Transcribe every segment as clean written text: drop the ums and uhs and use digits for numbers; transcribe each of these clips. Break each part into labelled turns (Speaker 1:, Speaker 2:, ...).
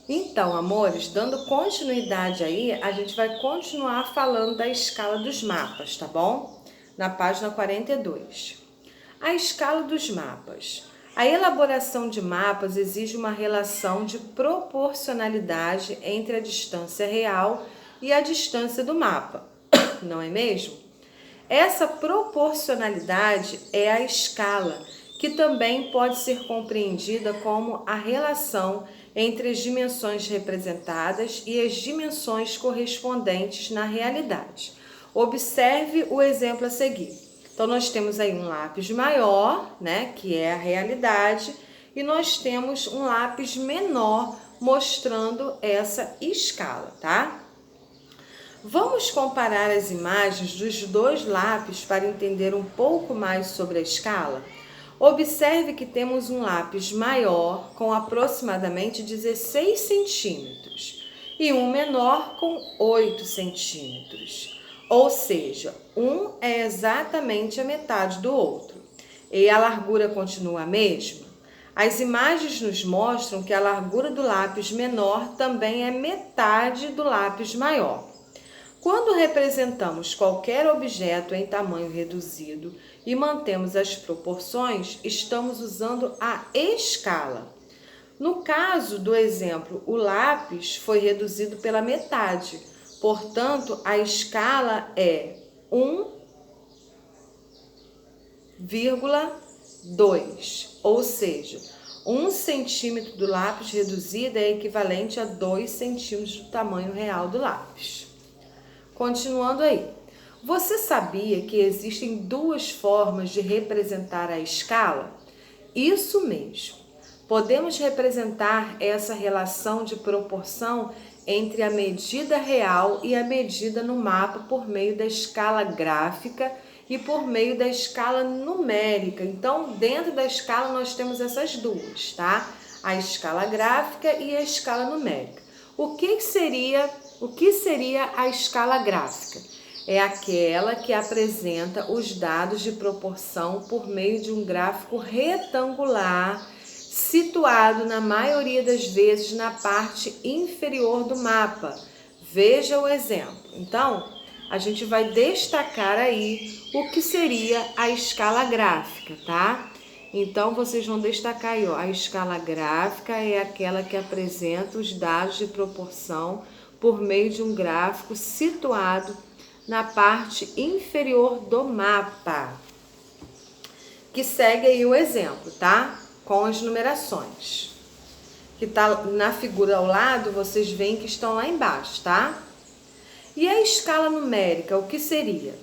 Speaker 1: Então, amores, dando continuidade aí, a gente vai continuar falando da escala dos mapas, tá bom? Na página 42. A escala dos mapas. A elaboração de mapas exige uma relação de proporcionalidade entre a distância real e a distância do mapa, não é mesmo? Essa proporcionalidade é a escala, que também pode ser compreendida como a relação entre as dimensões representadas e as dimensões correspondentes na realidade. Observe o exemplo a seguir. Então, nós temos aí um lápis maior, né, que é a realidade, e nós temos um lápis menor mostrando essa escala, tá? Vamos comparar as imagens dos dois lápis para entender um pouco mais sobre a escala? Observe que temos um lápis maior com aproximadamente 16 centímetros e um menor com 8 centímetros. Ou seja, um é exatamente a metade do outro. E a largura continua a mesma? As imagens nos mostram que a largura do lápis menor também é metade do lápis maior. Quando representamos qualquer objeto em tamanho reduzido e mantemos as proporções, estamos usando a escala. No caso do exemplo, o lápis foi reduzido pela metade, portanto, a escala é 1,2, ou seja, 1 centímetro do lápis reduzido é equivalente a 2 centímetros do tamanho real do lápis. Continuando aí, você sabia que existem duas formas de representar a escala? Isso mesmo. Podemos representar essa relação de proporção entre a medida real e a medida no mapa por meio da escala gráfica e por meio da escala numérica. Então, dentro da escala nós temos essas duas, tá? A escala gráfica e a escala numérica. O que seria a escala gráfica? É aquela que apresenta os dados de proporção por meio de um gráfico retangular, situado na maioria das vezes na parte inferior do mapa. Veja o exemplo. Então, a gente vai destacar aí o que seria a escala gráfica, tá? Então, vocês vão destacar aí, ó, a escala gráfica é aquela que apresenta os dados de proporção por meio de um gráfico situado na parte inferior do mapa. Que segue aí o exemplo, tá? Com as numerações. Que tá na figura ao lado, vocês veem que estão lá embaixo, tá? E a escala numérica, o que seria?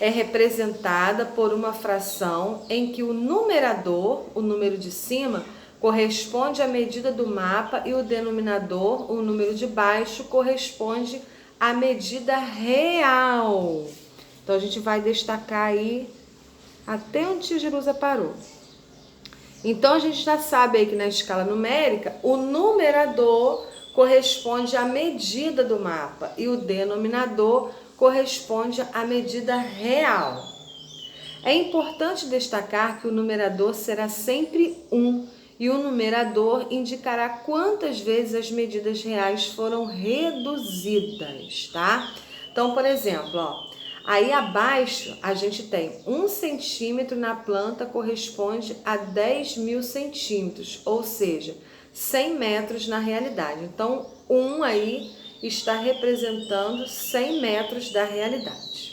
Speaker 1: É representada por uma fração em que o numerador, o número de cima, corresponde à medida do mapa e o denominador, o número de baixo, corresponde à medida real. Então, a gente vai destacar aí até onde a Jerusa parou. Então, a gente já sabe aí que na escala numérica, o numerador corresponde à medida do mapa e o denominador corresponde à medida real. É importante destacar que o numerador será sempre 1 e o numerador indicará quantas vezes as medidas reais foram reduzidas, tá? Então, por exemplo, ó, aí abaixo a gente tem 1 centímetro na planta corresponde a 10.000 centímetros, ou seja, 100 metros na realidade. Então, 1 aí está representando 100 metros da realidade.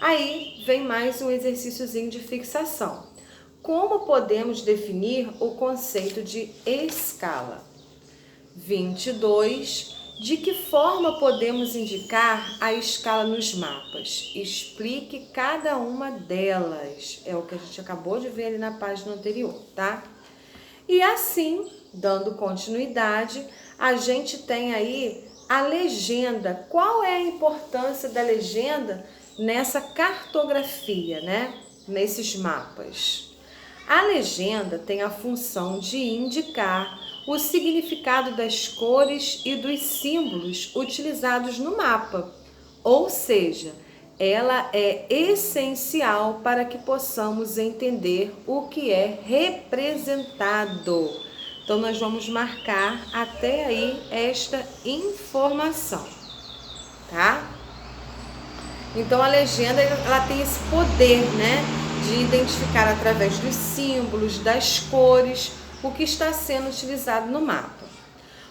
Speaker 1: Aí vem mais um exercíciozinho de fixação. Como podemos definir o conceito de escala? 22. De que forma podemos indicar a escala nos mapas? Explique cada uma delas. É o que a gente acabou de ver ali na página anterior, tá? E assim, dando continuidade, a gente tem aí a legenda. Qual é a importância da legenda nessa cartografia, né? Nesses mapas? A legenda tem a função de indicar o significado das cores e dos símbolos utilizados no mapa, ou seja, ela é essencial para que possamos entender o que é representado. Então, nós vamos marcar até aí esta informação, tá? Então, a legenda, ela tem esse poder, né, de identificar através dos símbolos, das cores, o que está sendo utilizado no mapa.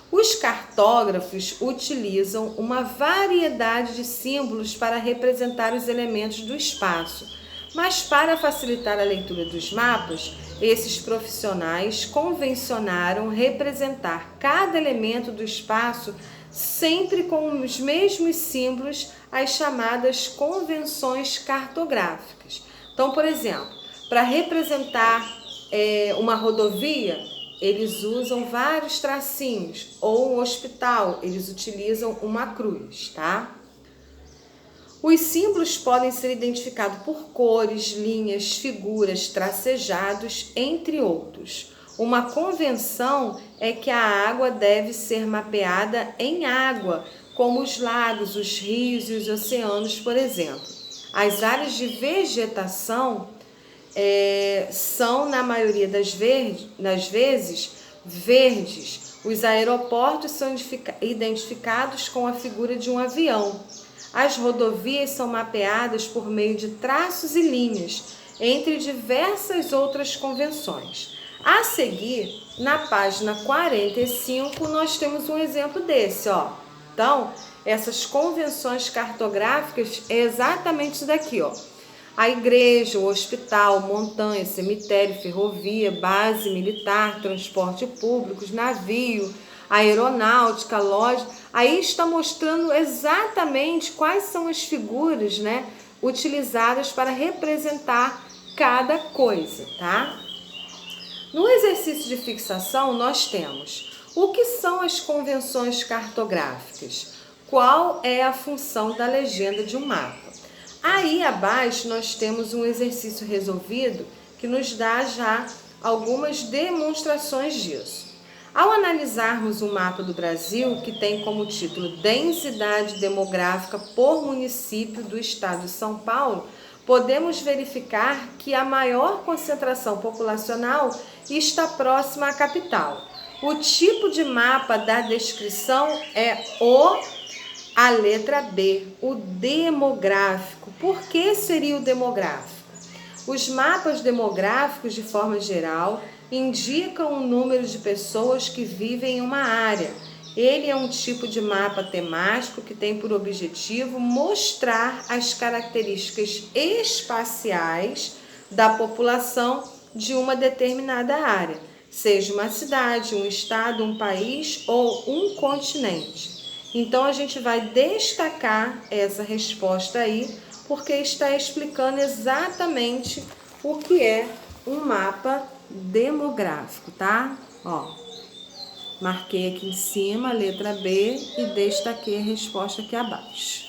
Speaker 1: Os cartógrafos utilizam uma variedade de símbolos para representar os elementos do espaço, mas para facilitar a leitura dos mapas, esses profissionais convencionaram representar cada elemento do espaço sempre com os mesmos símbolos, as chamadas convenções cartográficas. Então, por exemplo, para representar uma rodovia, eles usam vários tracinhos, ou um hospital, eles utilizam uma cruz, tá? Os símbolos podem ser identificados por cores, linhas, figuras, tracejados, entre outros. Uma convenção é que a água deve ser mapeada em água, como os lagos, os rios e os oceanos, por exemplo. As áreas de vegetação são, na maioria das vezes, verdes. Os aeroportos são identificados com a figura de um avião. As rodovias são mapeadas por meio de traços e linhas, entre diversas outras convenções. A seguir, na página 45, nós temos um exemplo desse, ó. Então, essas convenções cartográficas é exatamente isso daqui, ó. A igreja, o hospital, montanha, cemitério, ferrovia, base militar, transporte público, navio, aeronáutica, loja. Aí está mostrando exatamente quais são as figuras, né, utilizadas para representar cada coisa, tá? No exercício de fixação, nós temos o que são as convenções cartográficas, qual é a função da legenda de um mapa. Aí abaixo nós temos um exercício resolvido que nos dá já algumas demonstrações disso. Ao analisarmos o mapa do Brasil, que tem como título Densidade Demográfica por Município do Estado de São Paulo, podemos verificar que a maior concentração populacional está próxima à capital. O tipo de mapa da descrição é a letra B, o demográfico. Por que seria o demográfico? Os mapas demográficos, de forma geral, indicam o número de pessoas que vivem em uma área. Ele é um tipo de mapa temático que tem por objetivo mostrar as características espaciais da população de uma determinada área, seja uma cidade, um estado, um país ou um continente. Então, a gente vai destacar essa resposta aí, porque está explicando exatamente o que é um mapa demográfico, tá? Ó, marquei aqui em cima a letra B e destaquei a resposta aqui abaixo.